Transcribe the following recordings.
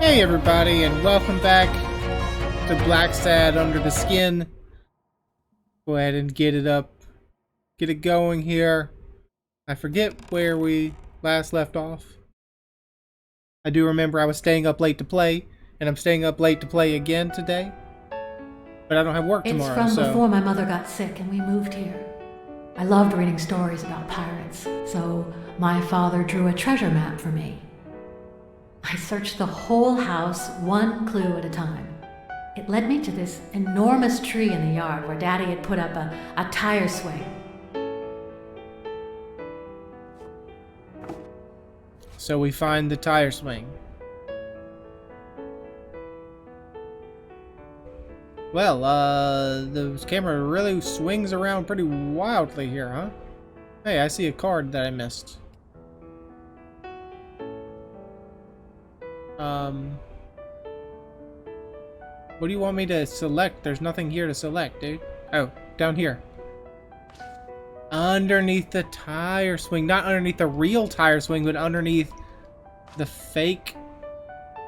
Hey everybody, and welcome back to Blacksad Under the Skin. Go ahead and get it going here. I forget where we last left off. I do remember I was staying up late to play, and I'm staying up late to play again today. But I don't have work tomorrow, It's from before my mother got sick and we moved here. I loved reading stories about pirates, so my father drew a treasure map for me. I searched the whole house, one clue at a time. It led me to this enormous tree in the yard where Daddy had put up a tire swing. So we find the tire swing. Well, the camera really swings around pretty wildly here, huh? Hey, I see a card that I missed. What do you want me to select? There's nothing here to select, dude. Oh, down here. Underneath the tire swing. Not underneath the real tire swing, but underneath the fake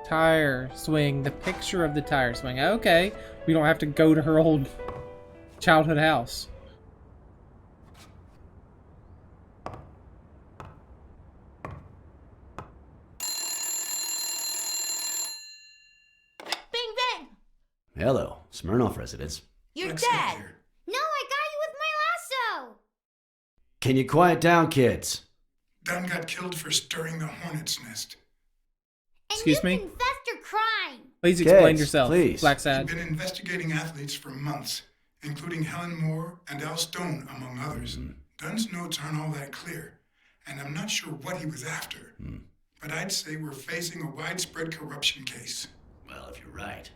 tire swing. The picture of the tire swing. Okay. We don't have to go to her old childhood house. Hello, Smirnoff residence. You're dead! No, I got you with my lasso! Can you quiet down, kids? Dunn got killed for stirring the hornet's nest. And Excuse me? you confessed your crime! Please explain Kids, yourself, please. Blacksad. He'd been investigating athletes for months, including Helen Moore and Al Stone, among others. Dunn's notes aren't all that clear, and I'm not sure what he was after. But I'd say we're facing a widespread corruption case. Well, if you're right,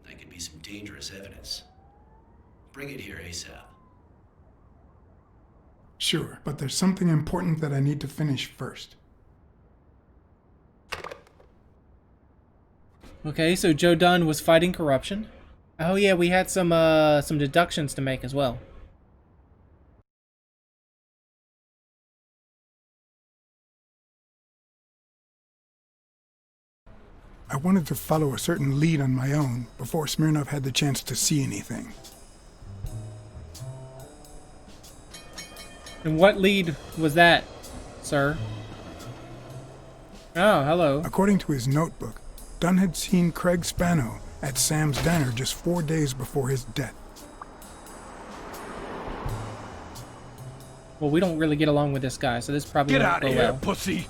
that could be some dangerous evidence. Bring it here ASAP. Sure, but there's something important that I need to finish first. Okay, so Joe Dunn was fighting corruption. Oh yeah, we had some deductions to make as well. I wanted to follow a certain lead on my own before Smirnoff had the chance to see anything. And what lead was that, sir? Oh, hello. According to his notebook, Dunn had seen Craig Spano at Sam's Diner just 4 days before his death. Well, we don't really get along with this guy, so this probably Get won't out go of here, well. pussy!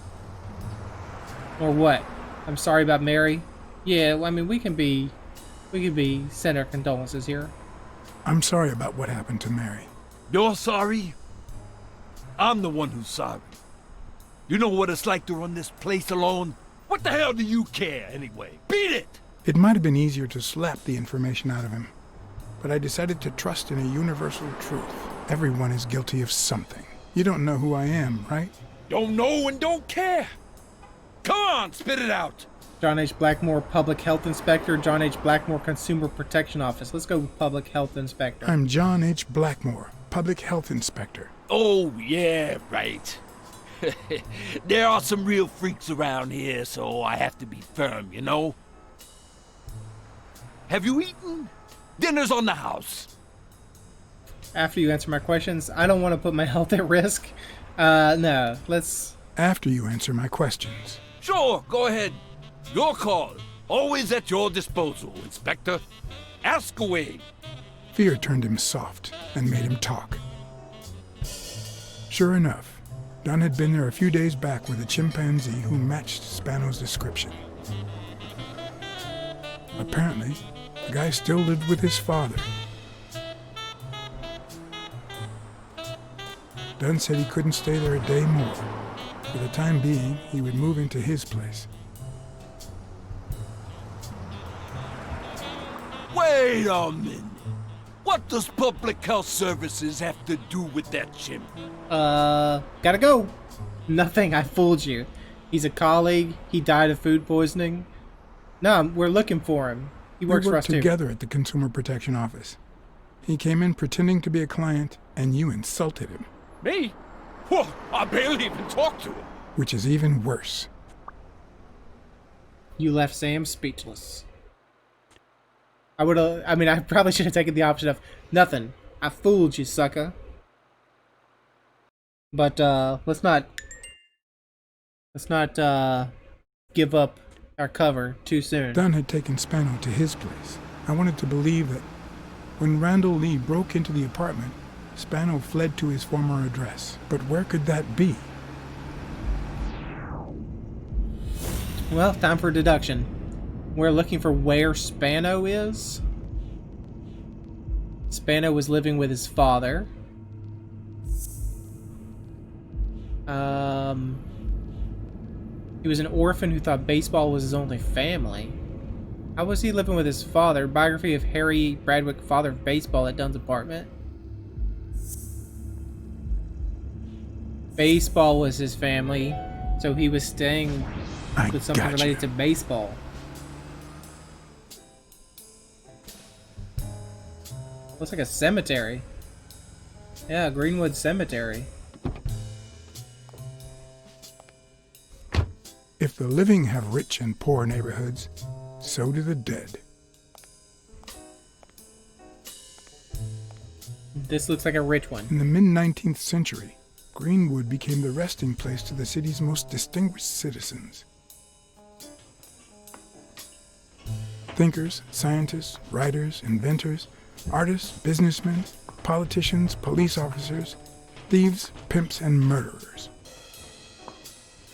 Or what? I'm sorry about Mary. Yeah, well, I mean, we can be send our condolences here. I'm sorry about what happened to Mary. You're sorry? I'm the one who's sorry. You know what it's like to run this place alone? What the hell do you care, anyway? Beat it! It might have been easier to slap the information out of him, but I decided to trust in a universal truth. Everyone is guilty of something. You don't know who I am, right? Don't know and don't care! Come on, spit it out! John H. Blackmore, Public Health Inspector. John H. Blackmore, Consumer Protection Office. Let's go with Public Health Inspector. I'm John H. Blackmore, Public Health Inspector. Oh, yeah, right. There are some real freaks around here, so I have to be firm, you know? Have you eaten? Dinner's on the house. After you answer my questions, I don't want to put my health at risk. No, let's... After you answer my questions. Sure, go ahead. Your call. Always at your disposal, Inspector. Ask away. Fear turned him soft and made him talk. Sure enough, Dunn had been there a few days back with a chimpanzee who matched Spano's description. Apparently, the guy still lived with his father. Dunn said he couldn't stay there a day more. For the time being, he would move into his place. Wait a minute. What does Public Health Services have to do with that chimp? Gotta go. Nothing, I fooled you. He's a colleague. He died of food poisoning. No, we're looking for him. He works We for worked us too. together at the Consumer Protection Office. He came in pretending to be a client, and you insulted him. Me? Whoa, I barely even talked to him. Which is even worse. You left Sam speechless. I would've... I mean, I probably should have taken the option of nothing. I fooled you, sucker. But, let's not give up our cover too soon. Dunn had taken Spano to his place. I wanted to believe that when Randall Lee broke into the apartment, Spano fled to his former address. But where could that be? Well, time for deduction. We're looking for where Spano is. Spano was living with his father. He was an orphan who thought baseball was his only family. How was he living with his father? Biography of Harry Bradwick, father of baseball, at Dunn's apartment. Baseball was his family, so he was staying with something related to baseball. Looks like a cemetery. Yeah, Greenwood Cemetery. If the living have rich and poor neighborhoods, so do the dead. This looks like a rich one. In the mid-19th century, Greenwood became the resting place to the city's most distinguished citizens. Thinkers, scientists, writers, inventors, artists, businessmen, politicians, police officers, thieves, pimps, and murderers.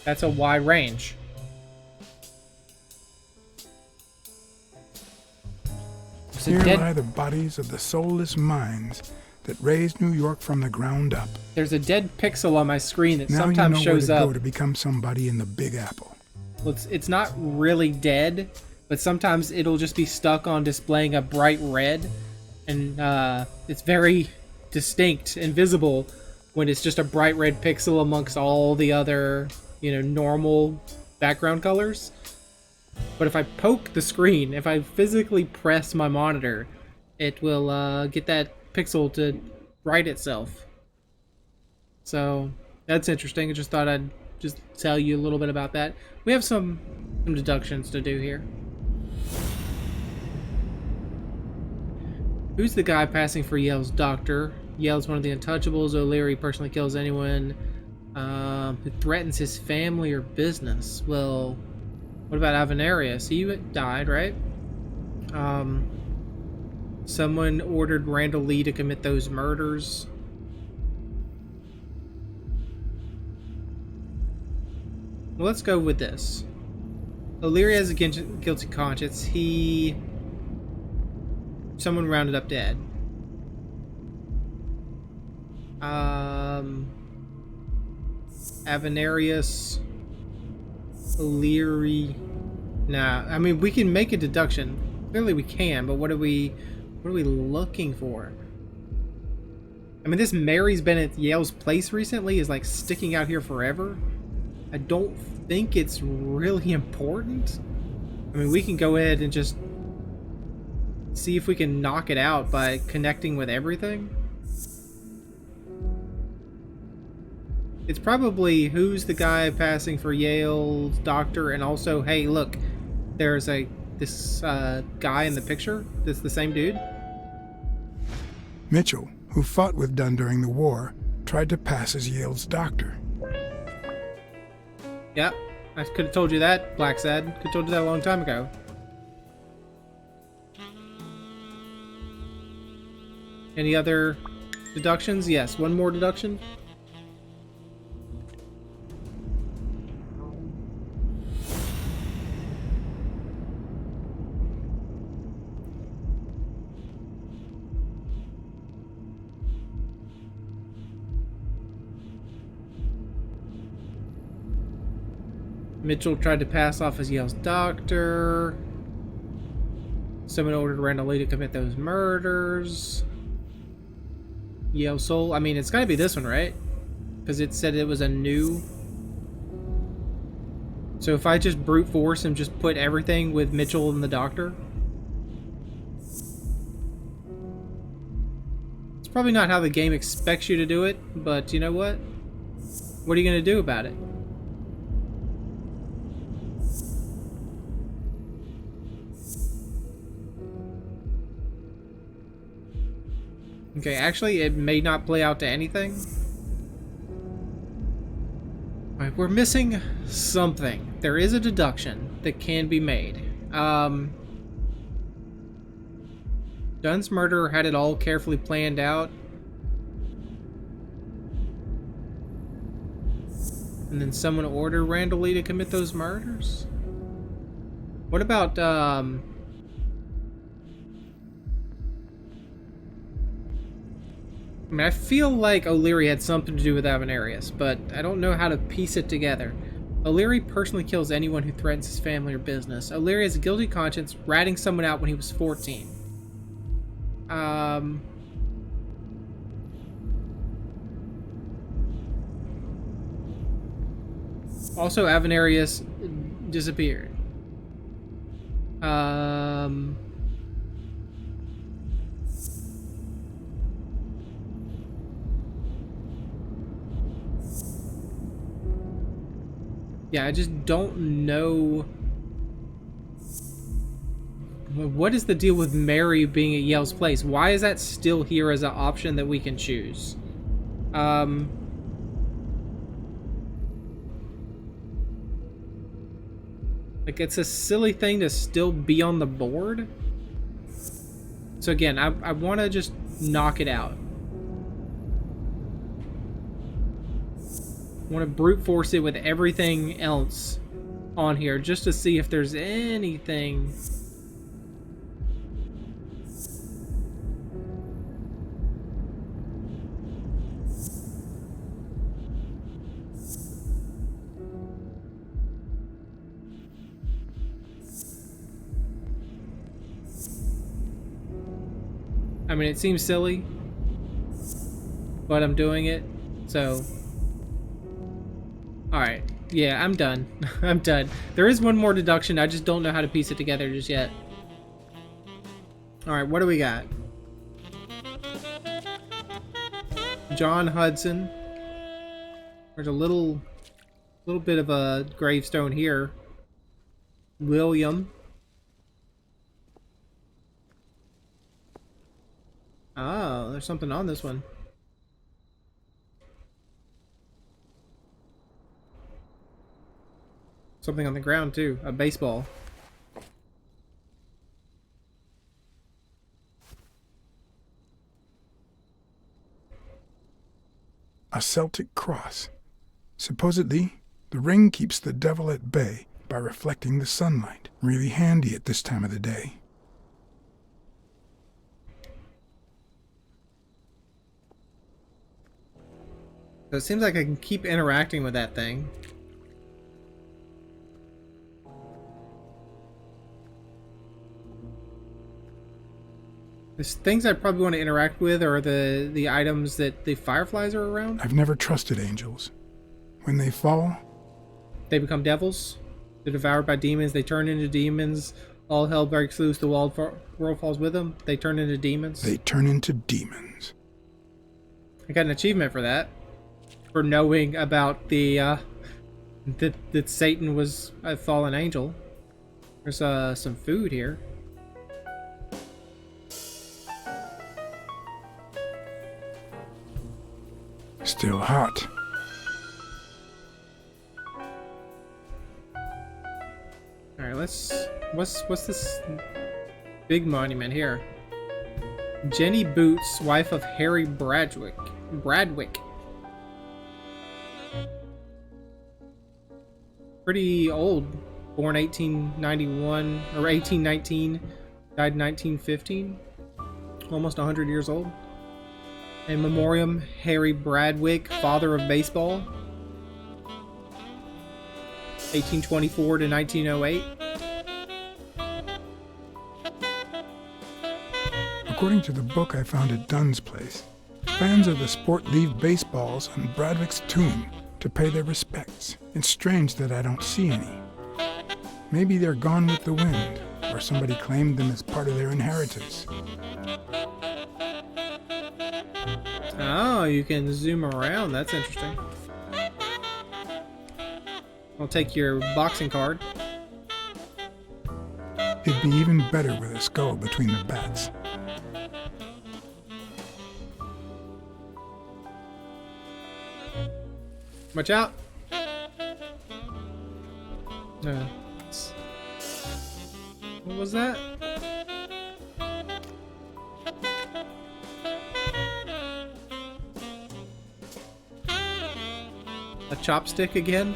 That's a wide range. Here lie the bodies of the soulless minds that raised New York from the ground up. There's a dead pixel on my screen that now sometimes you know shows where to up. go to become somebody in the Big Apple. Well, it's not really dead, but sometimes it'll just be stuck on displaying a bright red, and it's very distinct and visible when it's just a bright red pixel amongst all the other, normal background colors. But if I poke the screen, if I physically press my monitor, it will get that pixel to right itself. So that's interesting. I just thought I'd just tell you a little bit about that. We have some deductions to do here. Who's the guy passing for Yale's doctor? Yale's one of the untouchables. O'Leary personally kills anyone who threatens his family or business. Well, what about Avenarius? He died, right? Someone ordered Randall Lee to commit those murders. Well, let's go with this. O'Leary has a guilty conscience. Someone rounded up dead. Avenarius, O'Leary. Nah, I mean, we can make a deduction. Clearly we can, but what are we looking for? I mean, this Mary's been at Yale's place recently is like sticking out here forever. I don't think it's really important. I mean, we can go ahead and just see if we can knock it out by connecting with everything. It's probably who's the guy passing for Yale's doctor, and also, hey, look, there's this guy in the picture. That's the same dude. Mitchell, who fought with Dunn during the war, tried to pass as Yale's doctor. Yep, I could have told you that, Blacksad. Could have told you that a long time ago. Any other deductions? Yes, one more deduction. Mitchell tried to pass off as Yale's doctor. Someone ordered Randall Lee to commit those murders. Yale Soul. I mean, it's gotta be this one, right? Because it said it was a new. So if I just brute force and just put everything with Mitchell and the doctor. It's probably not how the game expects you to do it, but you know what? What are you gonna do about it? Okay, actually, it may not play out to anything. Alright, we're missing something. There is a deduction that can be made. Dunn's murderer had it all carefully planned out. And then someone ordered Randall Lee to commit those murders? What about, I mean, I feel like O'Leary had something to do with Avenarius, but I don't know how to piece it together. O'Leary personally kills anyone who threatens his family or business. O'Leary has a guilty conscience, ratting someone out when he was 14. Also, Avenarius disappeared. Yeah, I just don't know. What is the deal with Mary being at Yale's place? Why is that still here as an option that we can choose? Like, it's a silly thing to still be on the board. So again, I want to just knock it out. I want to brute force it with everything else on here just to see if there's anything. I mean, it seems silly, but I'm doing it, so. Alright, yeah, I'm done. I'm done. There is one more deduction, I just don't know how to piece it together just yet. Alright, what do we got? John Hudson. There's a little bit of a gravestone here. William. Oh, there's something on this one. Something on the ground too. A baseball. A Celtic cross. Supposedly, the ring keeps the devil at bay by reflecting the sunlight. Really handy at this time of the day. So it seems like I can keep interacting with that thing. There's things I probably want to interact with are the items that the fireflies are around. I've never trusted angels. When they fall, They become devils. They're devoured by demons. They turn into demons. All hell breaks loose. The world falls with them. They turn into demons. they turn into demons. I got an achievement for that. For knowing about the that Satan was a fallen angel. There's some food here. Still hot. Alright, what's this big monument here? Jenny Boots, wife of Harry Bradwick. Pretty old. Born 1891 or 1819, died 1915. Almost 100 years old. In memoriam, Harry Bradwick, father of baseball. 1824 to 1908. According to the book I found at Dunn's place, fans of the sport leave baseballs on Bradwick's tomb to pay their respects. It's strange that I don't see any. Maybe they're gone with the wind, or somebody claimed them as part of their inheritance. Oh, you can zoom around. That's interesting. I'll take your boxing card. It'd be even better with a skull between the bats. Watch out. No. What was that? A chopstick again?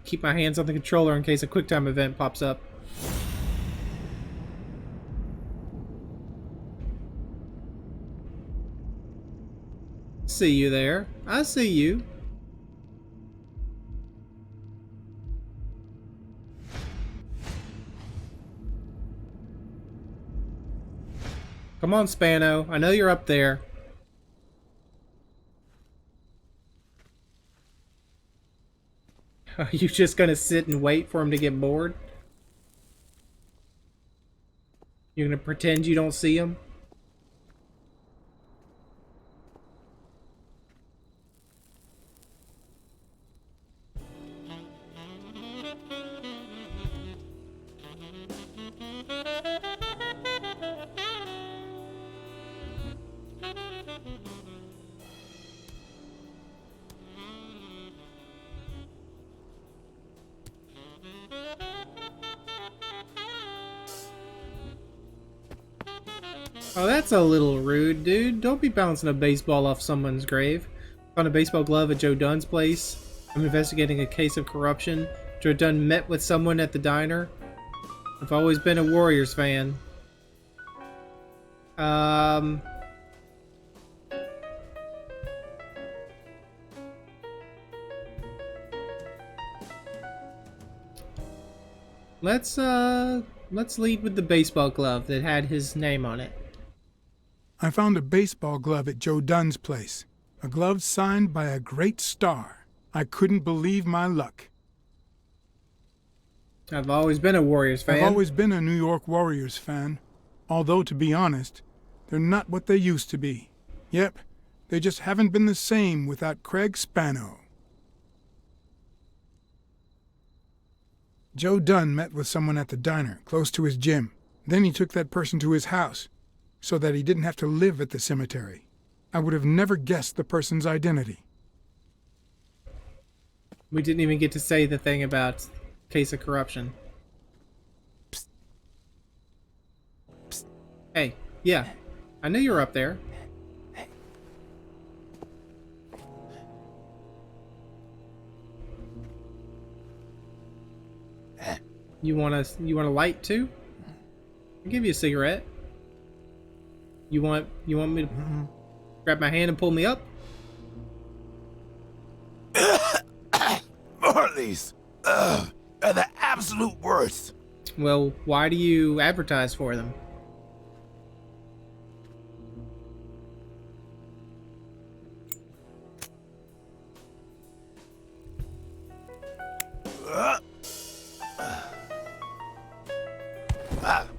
Keep my hands on the controller in case a QuickTime event pops up. See you there. I see you. Come on, Spano. I know you're up there. Are you just gonna sit and wait for him to get bored? You're gonna pretend you don't see him? Oh, that's a little rude, dude. Don't be bouncing a baseball off someone's grave. Found a baseball glove at Joe Dunn's place. I'm investigating a case of corruption. Joe Dunn met with someone at the diner. I've always been a Warriors fan. Let's lead with the baseball glove that had his name on it. I found a baseball glove at Joe Dunn's place. A glove signed by a great star. I couldn't believe my luck. I've always been a Warriors fan. I've always been a New York Warriors fan. Although, to be honest, they're not what they used to be. Yep, they just haven't been the same without Craig Spano. Joe Dunn met with someone at the diner, close to his gym. Then he took that person to his house, so that he didn't have to live at the cemetery. I would have never guessed the person's identity. We didn't even get to say the thing about case of corruption. Psst. Psst. Hey, yeah, I knew you were up there. You want a light too? I'll give you a cigarette. You want me to grab my hand and pull me up? Marley's. Are the absolute worst. Well, why do you advertise for them? I've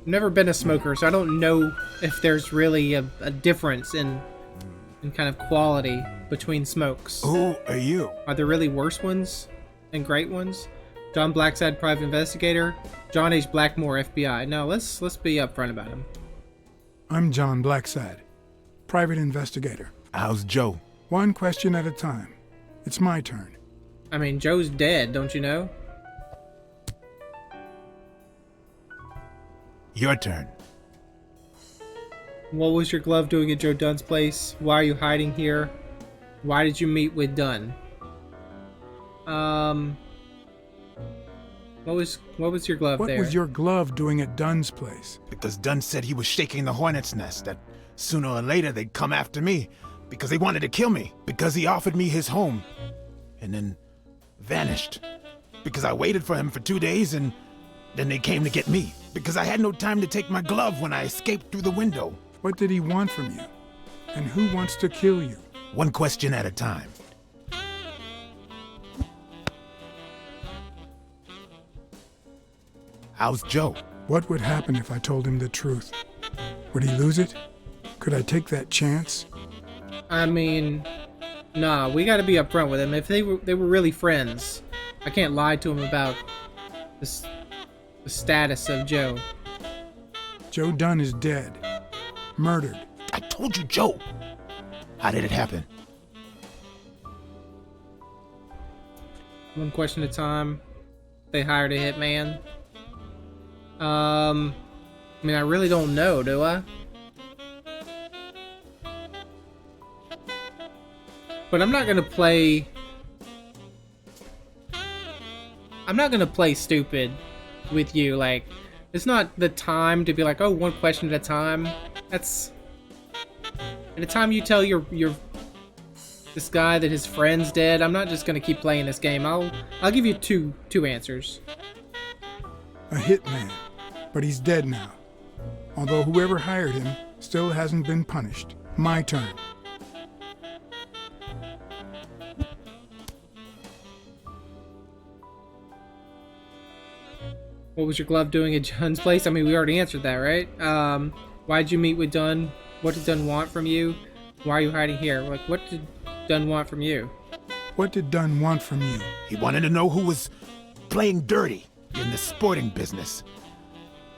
never been a smoker, so I don't know if there's really a difference in kind of quality between smokes. Who are you? Are there really worse ones and great ones? John Blacksad, private investigator. John H. Blackmore, FBI. No, let's be upfront about him. I'm John Blacksad, private investigator. How's Joe? One question at a time. It's my turn. I mean, Joe's dead, don't you know? Your turn. What was your glove doing at Joe Dunn's place? Why are you hiding here? Why did you meet with Dunn? What was your glove there? What was your glove doing at Dunn's place? Because Dunn said he was shaking the hornet's nest, that sooner or later they'd come after me, because they wanted to kill me, because he offered me his home, and then vanished. Because I waited for him for 2 days, and then they came to get me, because I had no time to take my glove when I escaped through the window. What did he want from you? And who wants to kill you? One question at a time. How's Joe? What would happen if I told him the truth? Would he lose it? Could I take that chance? I mean, nah, we gotta be upfront with him. If they were really friends, I can't lie to him about the status of Joe. Joe Dunn is dead. Murdered. I told you, Joe. How did it happen? One question at a time. They hired a hitman. I mean, I really don't know, do I? But I'm not gonna play... I'm not gonna play stupid with you. Like, it's not the time to be like, oh, one question at a time. That's... At the time you tell your this guy that his friend's dead, I'm not just gonna keep playing this game. I'll give you two answers. A hitman. But he's dead now. Although whoever hired him still hasn't been punished. My turn. What was your glove doing at John's place? I mean, we already answered that, right? Why'd you meet with Dunn? What did Dunn want from you? Why are you hiding here? Like, what did Dunn want from you? What did Dunn want from you? He wanted to know who was playing dirty in the sporting business.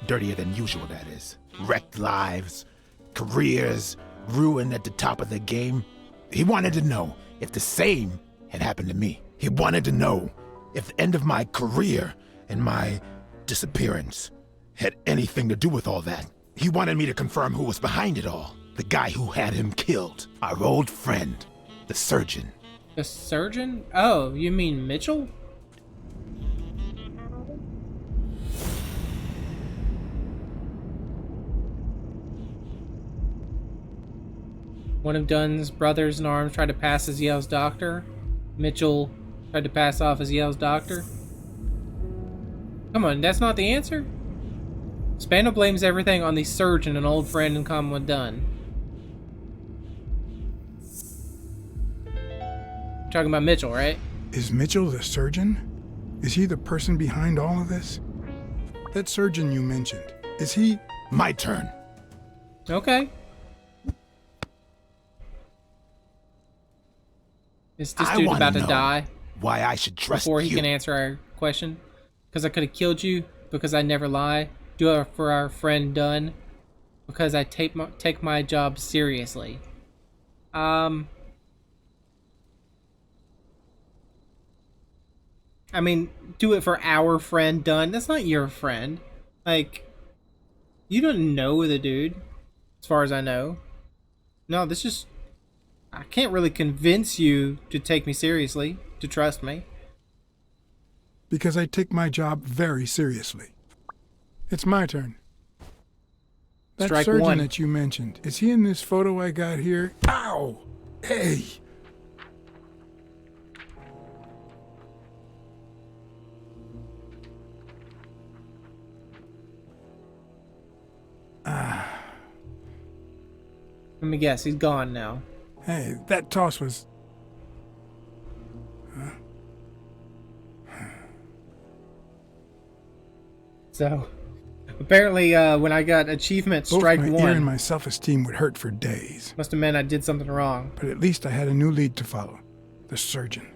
Dirtier than usual, that is. Wrecked lives, careers, ruined at the top of the game. He wanted to know if the same had happened to me. He wanted to know if the end of my career and my disappearance had anything to do with all that. He wanted me to confirm who was behind it all. The guy who had him killed. Our old friend, the surgeon. The surgeon? Oh, you mean Mitchell? One of Dunn's brothers in arms tried to pass as Yale's doctor. Mitchell tried to pass off as Yale's doctor. Come on, that's not the answer? Spano blames everything on the surgeon, an old friend in common with Dunn. You're talking about Mitchell, right? Is Mitchell the surgeon? Is he the person behind all of this? That surgeon you mentioned, is he... My turn. Okay. Is this dude about to die? Why I should trust before you. He can answer our question? Because I could have killed you. Because I never lie. Do it for our friend Dunn. Because I take my job seriously. I mean, do it for our friend Dunn. That's not your friend. Like, you don't know the dude, as far as I know. No, this is... I can't really convince you to take me seriously, to trust me. Because I take my job very seriously. It's my turn. That Strike surgeon one. that you mentioned, is he in this photo I got here? Ow! Hey! Let me guess, he's gone now. Hey, that toss was... So, apparently, when I got achievement strike Both my one, ear and my self-esteem would hurt for days. must have meant I did something wrong. But at least I had a new lead to follow. The surgeon.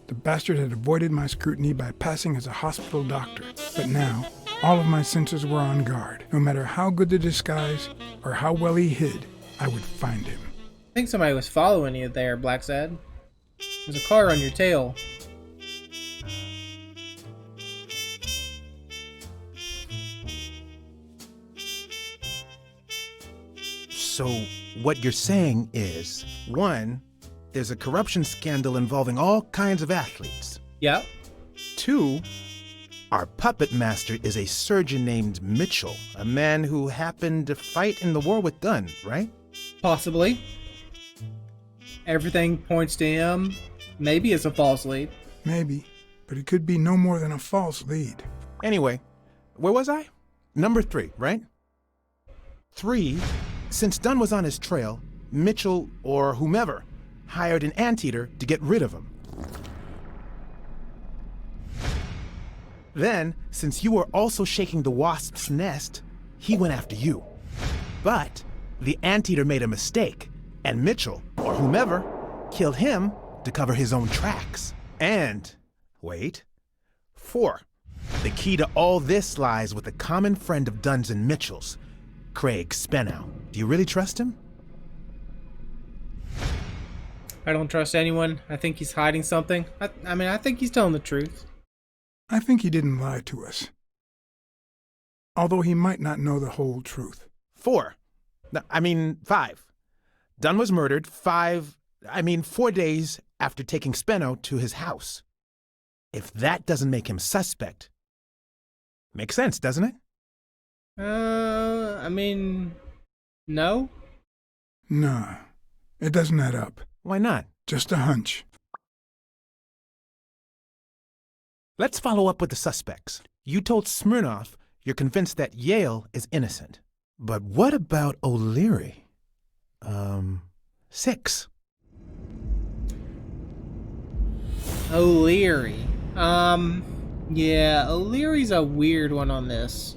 The bastard had avoided my scrutiny by passing as a hospital doctor. But now, all of my senses were on guard. No matter how good the disguise, or how well he hid, I would find him. I think somebody was following you there, Blacksad. There's a car on your tail. So, what you're saying is, one, there's a corruption scandal involving all kinds of athletes. Yep. Two, our puppet master is a surgeon named Mitchell, a man who happened to fight in the war with Dunn, right? Possibly. Everything points to him. Maybe it's a false lead. Maybe, but it could be no more than a false lead. Anyway, where was I? Number 3, right? 3, since Dunn was on his trail, Mitchell, or whomever, hired an anteater to get rid of him. Then, since you were also shaking the wasp's nest, he went after you. But the anteater made a mistake, and Mitchell, or whomever, killed him to cover his own tracks. And, wait, 4. The key to all this lies with a common friend of Dunn's and Mitchell's, Craig Spennow. Do you really trust him? I don't trust anyone. I think he's hiding something. I mean, I think he's telling the truth. I think he didn't lie to us. Although he might not know the whole truth. 4. No, I mean 5. Dunn was murdered 4 days after taking Spennow to his house. If that doesn't make him suspect, makes sense, doesn't it? I mean, no? Nah, it doesn't add up. Why not? Just a hunch. Let's follow up with the suspects. You told Smirnoff you're convinced that Yale is innocent. But what about O'Leary? 6. O'Leary. Yeah, O'Leary's a weird one on this.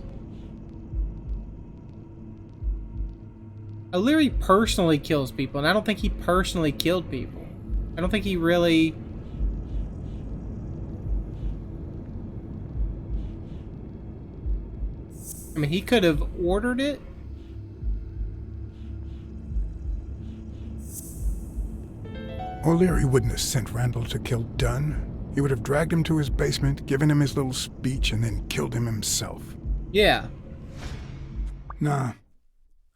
O'Leary personally kills people, and I don't think he personally killed people. I don't think he really... I mean, he could have ordered it. O'Leary wouldn't have sent Randall to kill Dunn. He would have dragged him to his basement, given him his little speech, and then killed him himself. Yeah. Nah,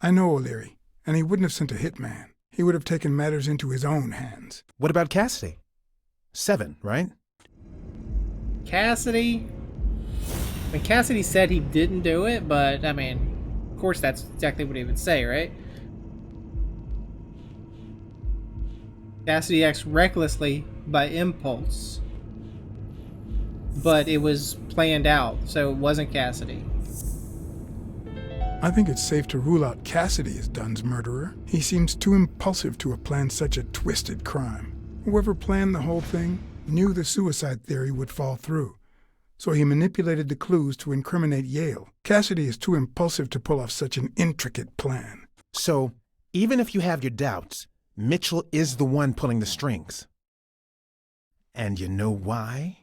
I know O'Leary, and he wouldn't have sent a hitman. He would have taken matters into his own hands. What about Cassidy? 7, right? Cassidy? I mean, Cassidy said he didn't do it, but, I mean, of course that's exactly what he would say, right? Cassidy acts recklessly by impulse. But it was planned out, so it wasn't Cassidy. I think it's safe to rule out Cassidy as Dunn's murderer. He seems too impulsive to have planned such a twisted crime. Whoever planned the whole thing knew the suicide theory would fall through, so he manipulated the clues to incriminate Yale. Cassidy is too impulsive to pull off such an intricate plan. So, even if you have your doubts, Mitchell is the one pulling the strings. And you know why?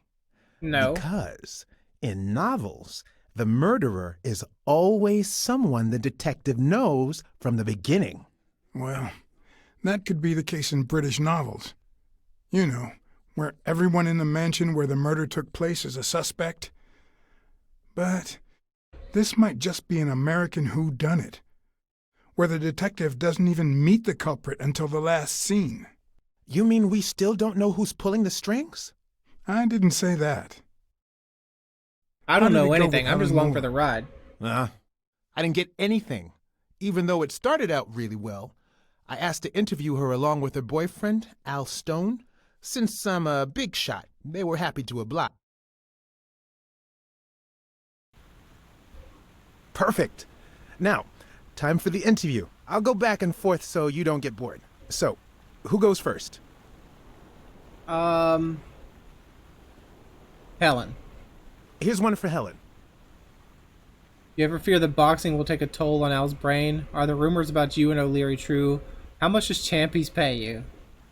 No. Because in novels, the murderer is always someone the detective knows from the beginning. Well, that could be the case in British novels. You know, where everyone in the mansion where the murder took place is a suspect. But this might just be an American whodunit, where the detective doesn't even meet the culprit until the last scene. You mean we still don't know who's pulling the strings? I didn't say that. I don't How did know it go anything. with I'm just Helen along Moore? for the ride. I didn't get anything, even though it started out really well. I asked to interview her along with her boyfriend, Al Stone. Since I'm a big shot, they were happy to oblige. Perfect. Now, time for the interview. I'll go back and forth so you don't get bored. So, who goes first? Helen. Here's one for Helen. You ever fear that boxing will take a toll on Al's brain? Are the rumors about you and O'Leary true? How much does Champies pay you?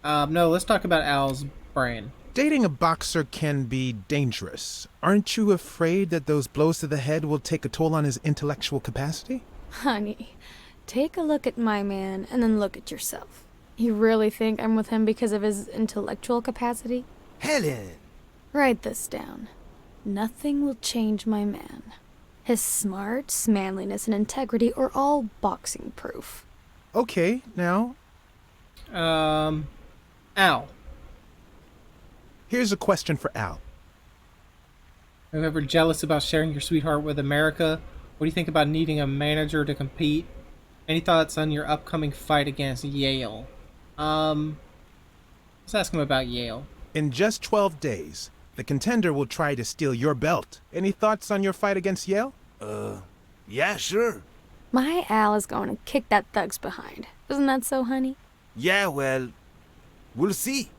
No, let's talk about Al's brain. Dating a boxer can be dangerous. Aren't you afraid that those blows to the head will take a toll on his intellectual capacity? Honey, take a look at my man and then look at yourself. You really think I'm with him because of his intellectual capacity? Helen! Write this down. Nothing will change my man. His smarts, manliness, and integrity are all boxing proof. Okay, now, Al. here's a question for Al. Are you ever jealous about sharing your sweetheart with America? What do you think about needing a manager to compete? Any thoughts on your upcoming fight against Yale? Let's ask him about Yale. In just 12 days, the contender will try to steal your belt. Any thoughts on your fight against Yale? Yeah, sure. My Al is going to kick that thug's behind. Isn't that so, honey? Yeah, well, we'll see.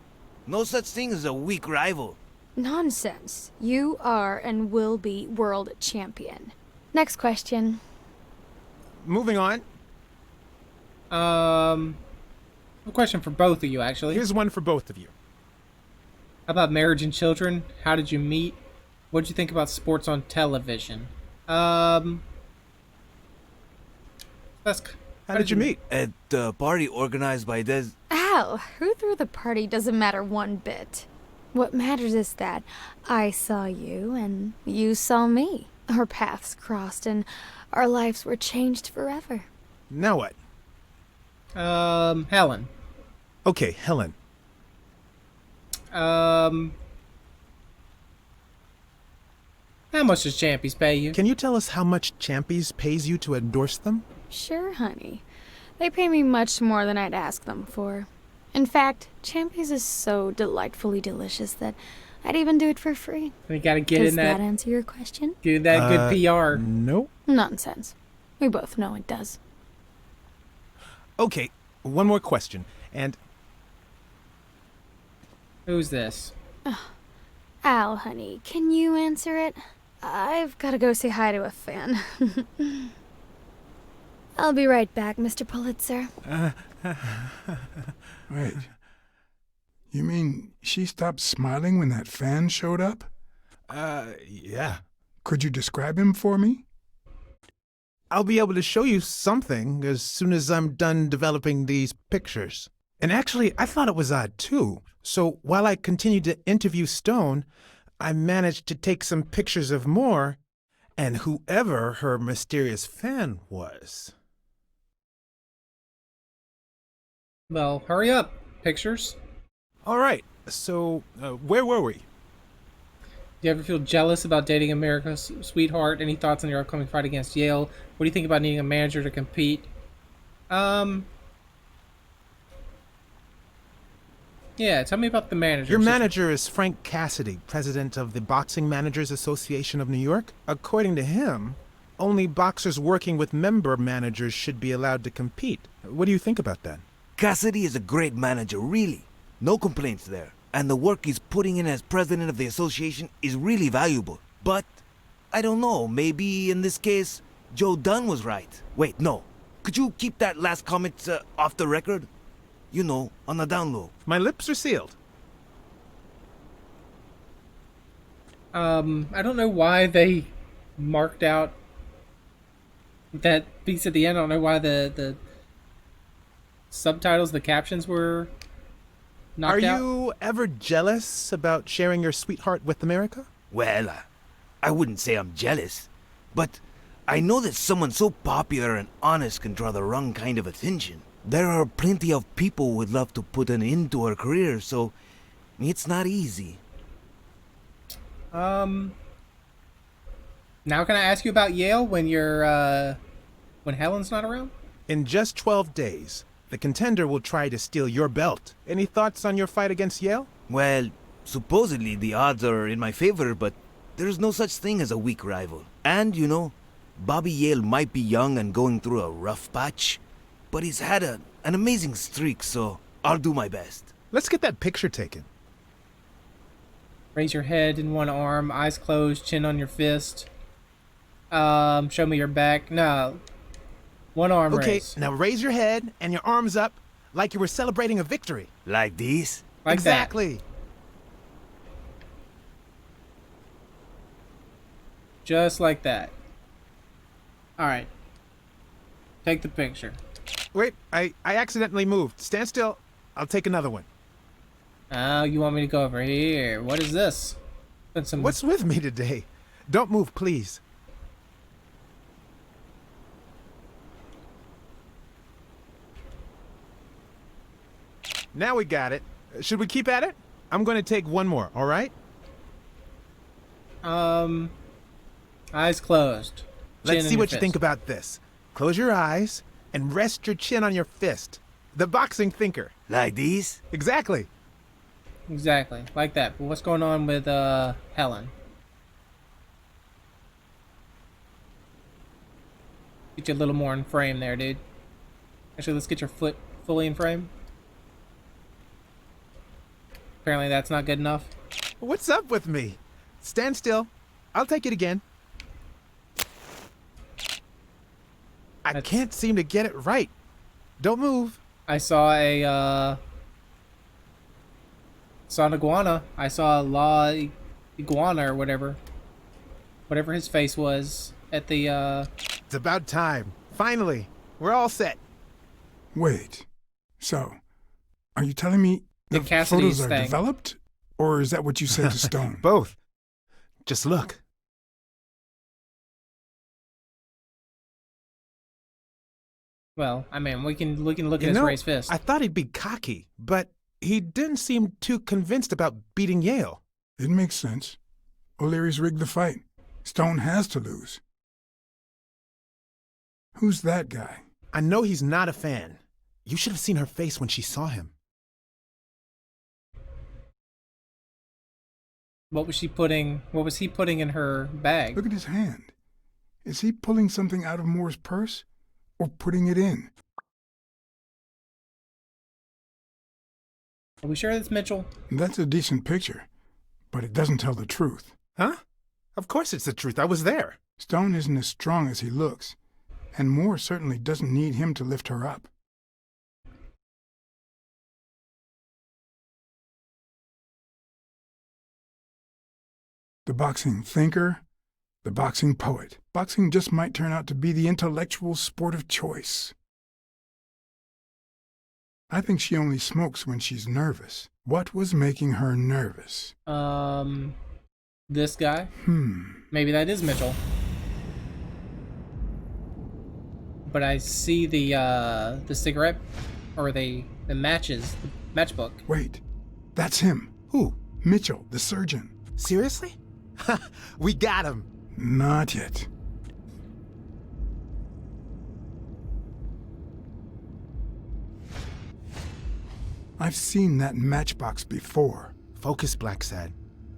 No such thing as a weak rival. Nonsense. You are and will be world champion. Next question. Moving on. A question for both of you, actually. Here's one for both of you. How about marriage and children? How did you meet? What did you think about sports on television? That's How did you meet? At the party organized by Des. Al, who threw the party doesn't matter one bit. What matters is that I saw you and you saw me. Our paths crossed and our lives were changed forever. Now what? Helen. Okay, Helen. How much does Champies pay you? Can you tell us how much Champies pays you to endorse them? Sure, honey. They pay me much more than I'd ask them for. In fact, Champies is so delightfully delicious that I'd even do it for free. We gotta get Does in that. that answer your question? Do that good PR. Nope. Nonsense. We both know it does. Okay, one more question. And Who's this? Al, honey, can you answer it? I've gotta go say hi to a fan. I'll be right back, Mr. Pulitzer. Wait. You mean she stopped smiling when that fan showed up? yeah. Could you describe him for me? I'll be able to show you something as soon as I'm done developing these pictures. And actually, I thought it was odd too. So while I continued to interview Stone, I managed to take some pictures of Moore and whoever her mysterious fan was. Well, hurry up. Pictures. All right, so where were we? Do you ever feel jealous about dating America's sweetheart? Any thoughts on your upcoming fight against Yale? What do you think about needing a manager to compete? Yeah, tell me about the manager. Your manager is Frank Cassidy, president of the Boxing Managers Association of New York. According to him, only boxers working with member managers should be allowed to compete. What do you think about that? Cassidy is a great manager, really. No complaints there. And the work he's putting in as president of the association is really valuable. But, I don't know, maybe in this case, Joe Dunn was right. Wait, no. Could you keep that last comment off the record? You know, on the down low. My lips are sealed. I don't know why they marked out that piece at the end. I don't know why the subtitles, the captions were knocked out. Are you ever jealous about sharing your sweetheart with America? Well, I wouldn't say I'm jealous, but I know that someone so popular and honest can draw the wrong kind of attention. There are plenty of people who would love to put an end to her career, so it's not easy. Now can I ask you about Yale when when Helen's not around? In just 12 days, the contender will try to steal your belt. Any thoughts on your fight against Yale? Well, supposedly the odds are in my favor, but there's no such thing as a weak rival. And, you know, Bobby Yale might be young and going through a rough patch, but he's had an amazing streak, so I'll do my best. Let's get that picture taken. Raise your head in one arm, eyes closed, chin on your fist. Show me your back. No. One arm raise. Okay, now raise your head and your arms up like you were celebrating a victory. Like this? Like exactly. That. Just like that. Alright. Take the picture. Wait, I accidentally moved. Stand still. I'll take another one. Oh, you want me to go over here. What is this? What's with me today? Don't move, please. Now we got it. Should we keep at it? I'm going to take one more, all right? Eyes closed. Let's see what you think about this. Close your eyes and rest your chin on your fist. The boxing thinker. Like this? Exactly. Exactly. Like that. But what's going on with, Helen? Get you a little more in frame there, dude. Actually, let's get your foot fully in frame. Apparently that's not good enough. What's up with me? Stand still. I'll take it again. I can't seem to get it right. Don't move. I saw an iguana. I saw a La Iguana or whatever. Whatever his face was at the, It's about time. Finally. We're all set. Wait. So, are you telling me The the Cassidy's photos are thing. developed? Or is that what you said to Stone? Both. Just look. Well, I mean, we can look at You his know, raised fist. I thought he'd be cocky, but he didn't seem too convinced about beating Yale. It makes sense. O'Leary's rigged the fight. Stone has to lose. Who's that guy? I know he's not a fan. You should have seen her face when she saw him. What was he putting in her bag? Look at his hand. Is he pulling something out of Moore's purse? Or putting it in? Are we sure that's Mitchell? That's a decent picture, but it doesn't tell the truth. Huh? Of course it's the truth. I was there. Stone isn't as strong as he looks, and Moore certainly doesn't need him to lift her up. The boxing thinker, the boxing poet. Boxing just might turn out to be the intellectual sport of choice. I think she only smokes when she's nervous. What was making her nervous? This guy? Maybe that is Mitchell. But I see the cigarette, or the matches, the matchbook. Wait, that's him. Who? Mitchell, the surgeon. Seriously? We got him. Not yet. I've seen that matchbox before. Focus, Blacksad.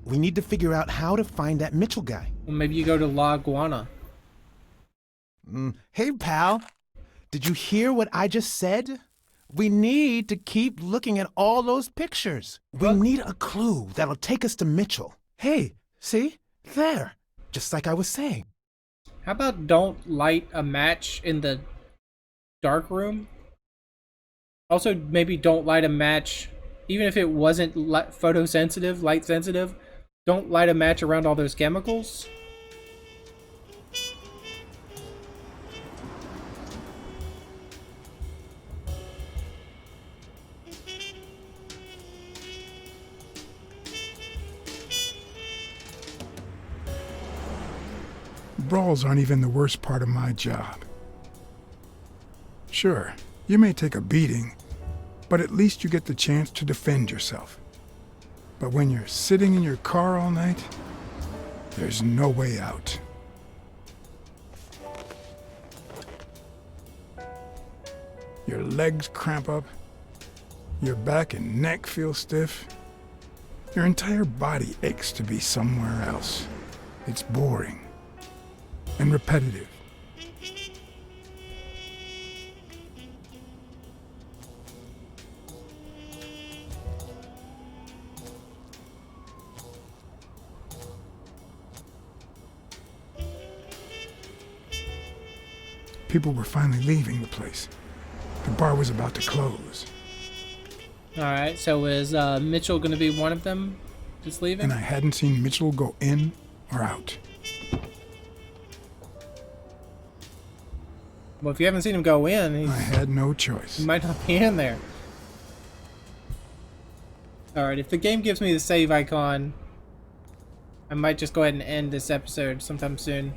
We need to figure out how to find that Mitchell guy. Well, maybe you go to La Guana. Hey, pal. Did you hear what I just said? We need to keep looking at all those pictures. We need a clue that'll take us to Mitchell. Hey, see? There. Just like I was saying. How about don't light a match in the dark room? Also, maybe don't light a match, even if it wasn't photosensitive, light sensitive. Don't light a match around all those chemicals. Brawls aren't even the worst part of my job. Sure, you may take a beating, but at least you get the chance to defend yourself. But when you're sitting in your car all night, there's no way out. Your legs cramp up, your back and neck feel stiff. Your entire body aches to be somewhere else. It's boring and repetitive. People were finally leaving the place. The bar was about to close. Alright, so is Mitchell going to be one of them just leaving? And I hadn't seen Mitchell go in or out. Well, if you haven't seen him go in, I had no choice. he might not be in there. Alright, if the game gives me the save icon, I might just go ahead and end this episode sometime soon.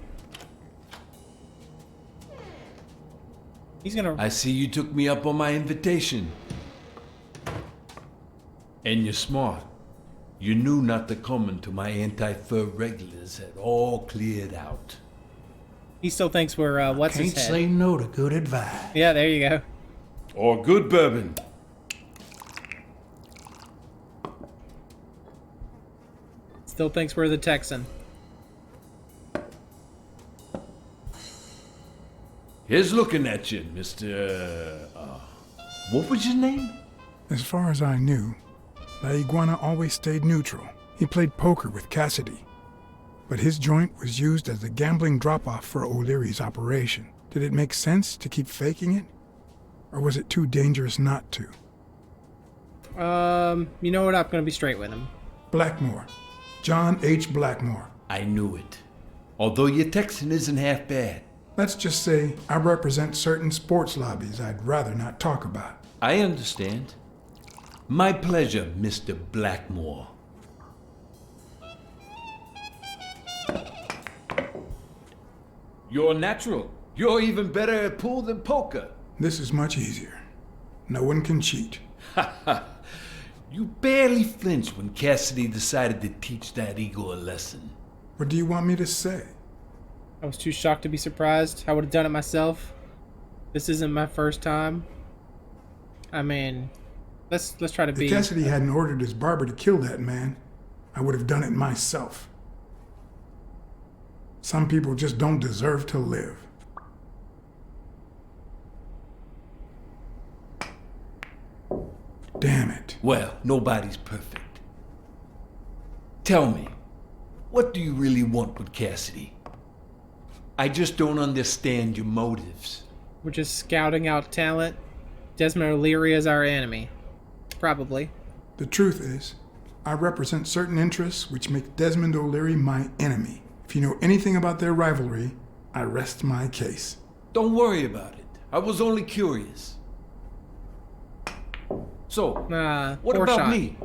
He's gonna... I see you took me up on my invitation. And you're smart. You knew not to come until my anti-fur regulars had all cleared out. He still thinks we're, what's his Can't head? say no to good advice. Yeah, there you go. Or good bourbon. Still thinks we're the Texan. Here's looking at you, Mr. What was your name? As far as I knew, La Iguana always stayed neutral. He played poker with Cassidy. But his joint was used as a gambling drop-off for O'Leary's operation. Did it make sense to keep faking it? Or was it too dangerous not to? You know what? I'm gonna be straight with him. Blackmore. John H. Blackmore. I knew it. Although your Texan isn't half bad. Let's just say I represent certain sports lobbies I'd rather not talk about. I understand. My pleasure, Mr. Blackmore. You're natural. You're even better at pool than poker. This is much easier. No one can cheat. You barely flinched when Cassidy decided to teach that ego a lesson. What do you want me to say? I was too shocked to be surprised. I would have done it myself. This isn't my first time. I mean, let's try to be... If Cassidy hadn't ordered his barber to kill that man, I would have done it myself. Some people just don't deserve to live. Damn it. Well, nobody's perfect. Tell me, what do you really want with Cassidy? I just don't understand your motives. We're just scouting out talent. Desmond O'Leary is our enemy. Probably. The truth is, I represent certain interests which make Desmond O'Leary my enemy. If you know anything about their rivalry, I rest my case. Don't worry about it. I was only curious. So, what about shot. me?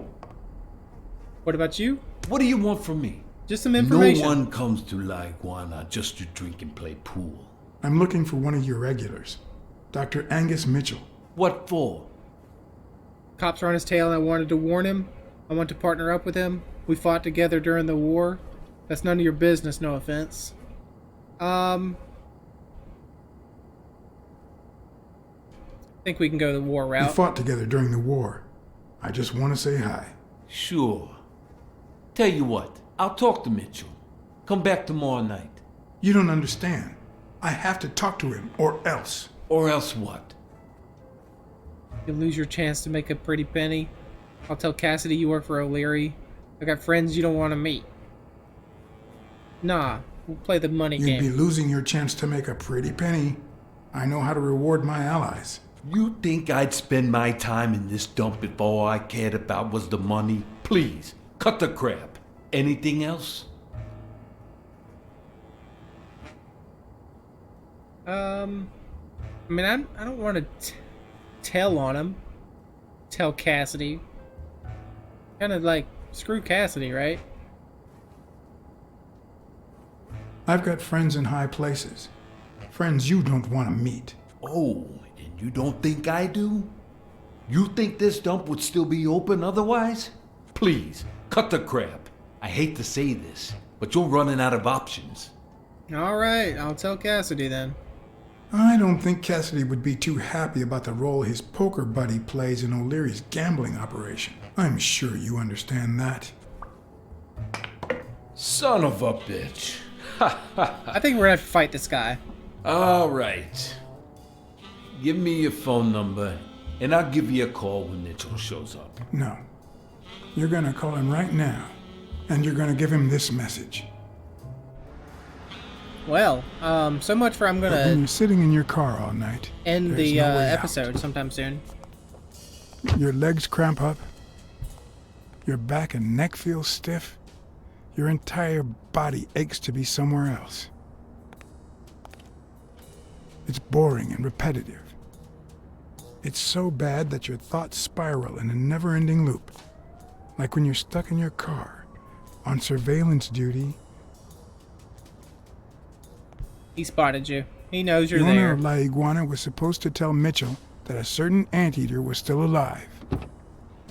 What about you? What do you want from me? Just some information. No one comes to La Iguana just to drink and play pool. I'm looking for one of your regulars, Dr. Angus Mitchell. What for? Cops are on his tail and I wanted to warn him. I want to partner up with him. We fought together during the war. That's none of your business, no offense. I think we can go the war route. We fought together during the war. I just want to say hi. Sure. Tell you what, I'll talk to Mitchell. Come back tomorrow night. You don't understand. I have to talk to him, or else. Or else what? You'll lose your chance to make a pretty penny. I'll tell Cassidy you work for O'Leary. I got friends you don't want to meet. Nah, we'll play the money game. You'd be losing your chance to make a pretty penny. I know how to reward my allies. You think I'd spend my time in this dump if all I cared about was the money? Please, cut the crap. Anything else? I mean, I don't want to tell on him. Tell Cassidy. Kind of like, screw Cassidy, right? I've got friends in high places. Friends you don't want to meet. Oh, and you don't think I do? You think this dump would still be open otherwise? Please, cut the crap. I hate to say this, but you're running out of options. Alright, I'll tell Cassidy then. I don't think Cassidy would be too happy about the role his poker buddy plays in O'Leary's gambling operation. I'm sure you understand that. Son of a bitch. I think we're gonna have to fight this guy. Alright. Give me your phone number, and I'll give you a call when Mitchell shows up. No. You're gonna call him right now, and you're gonna give him this message. Well, so much for I'm But when gonna you're sitting in your car all night, end there's the no way episode out. sometime soon. Your legs cramp up, your back and neck feel stiff, your entire body aches to be somewhere else. It's boring and repetitive. It's so bad that your thoughts spiral in a never-ending loop. Like when you're stuck in your car, on surveillance duty. He spotted you. He knows The you're owner there. of La Iguana was supposed to tell Mitchell that a certain anteater was still alive,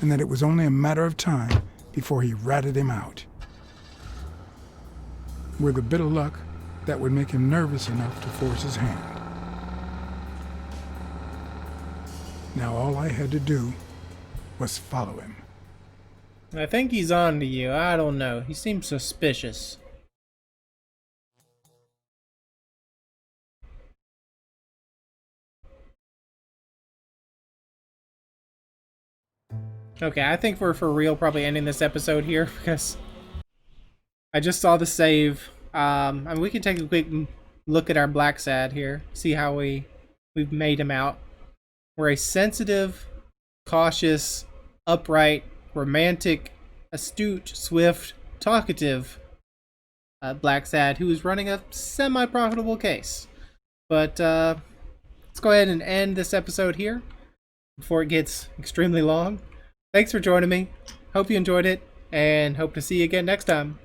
and that it was only a matter of time before he ratted him out. With a bit of luck, that would make him nervous enough to force his hand. Now all I had to do was follow him. I think he's on to you. I don't know. He seems suspicious. Okay, I think we're for real probably ending this episode here because I just saw the save. I mean, we can take a quick look at our Blacksad here, see how we've made him out. We're a sensitive, cautious, upright, romantic, astute, swift, talkative Blacksad who is running a semi-profitable case. But let's go ahead and end this episode here before it gets extremely long. Thanks for joining me. Hope you enjoyed it, and hope to see you again next time.